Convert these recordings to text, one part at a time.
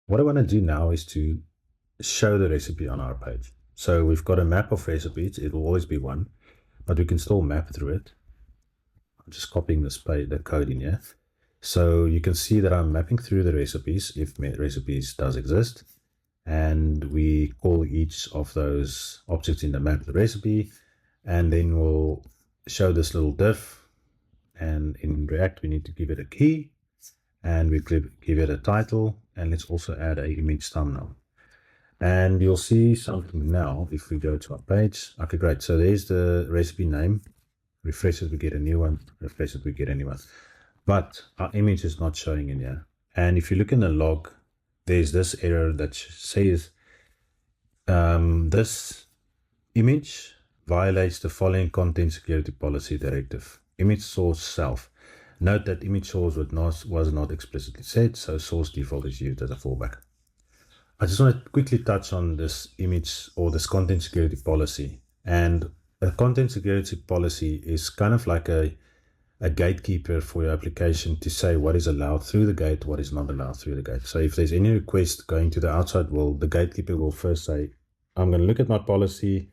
What I want to do now is to show the recipe on our page. So we've got a map of recipes. It will always be one, but we can still map through it. I'm just copying the code in here. So you can see that I'm mapping through the recipes if recipes does exist. And we call each of those objects in the map the recipe. And then we'll show this little div. And in React, we need to give it a key. And we give it a title. And let's also add an image thumbnail. And you'll see something now if we go to our page. Okay, great. So there's the recipe name. Refresh it, we get a new one. Refresh it, we get a new one. But our image is not showing in here. And if you look in the log, there's this error that says this image violates the following content security policy directive. Image source self. Note that image source was not explicitly set, so source default is used as a fallback. I just want to quickly touch on this image or this content security policy. And a content security policy is kind of like a gatekeeper for your application to say what is allowed through the gate, what is not allowed through the gate. So if there's any request going to the outside world, the gatekeeper will first say, I'm going to look at my policy,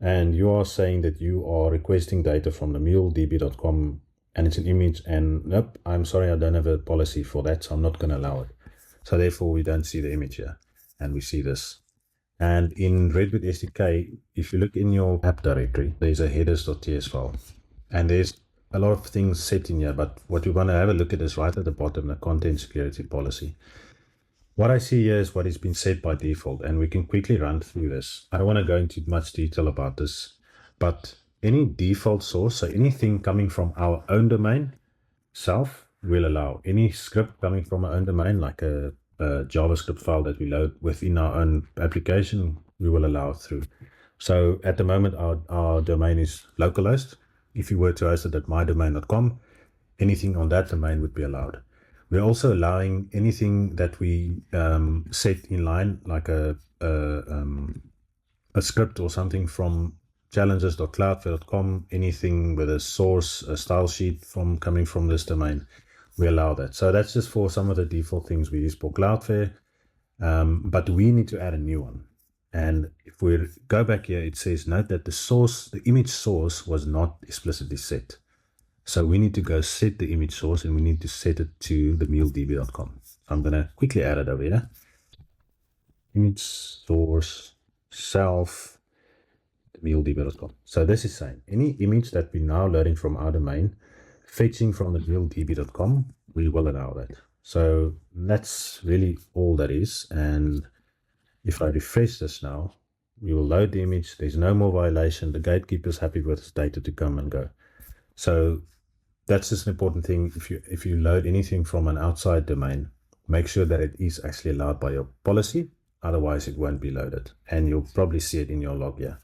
and you are saying that you are requesting data from the muledb.com and it's an image, and nope, I'm sorry, I don't have a policy for that, so I'm not going to allow it. So therefore we don't see the image here, and we see this. And in Redwood SDK, if you look in your app directory, there's a headers.ts file, and there's a lot of things set in here, but what we want to have a look at is right at the bottom, the content security policy. What I see here is what has been set by default, and we can quickly run through this. I don't want to go into much detail about this, but any default source, so anything coming from our own domain self, will allow. Any script coming from our own domain, like a JavaScript file that we load within our own application, we will allow it through. So at the moment, our domain is localized. If you were to host it at mydomain.com, anything on that domain would be allowed. We're also allowing anything that we set in line, like a script or something from challenges.cloudflare.com, anything with a source, a style sheet coming from this domain, we allow that. So that's just for some of the default things we use for Cloudflare, but we need to add a new one. And if we go back here, it says, note that the image source was not explicitly set. So we need to go set the image source, and we need to set it to the muledb.com. I'm going to quickly add it over here. Image source self muledb.com. So this is saying any image that we're now loading from our domain, fetching from the muledb.com, we will allow that. So that's really all that is. And if I refresh this now, we will load the image. There's no more violation. The gatekeeper is happy with this data to come and go. So that's just an important thing. If you load anything from an outside domain, make sure that it is actually allowed by your policy. Otherwise, it won't be loaded. And you'll probably see it in your log here.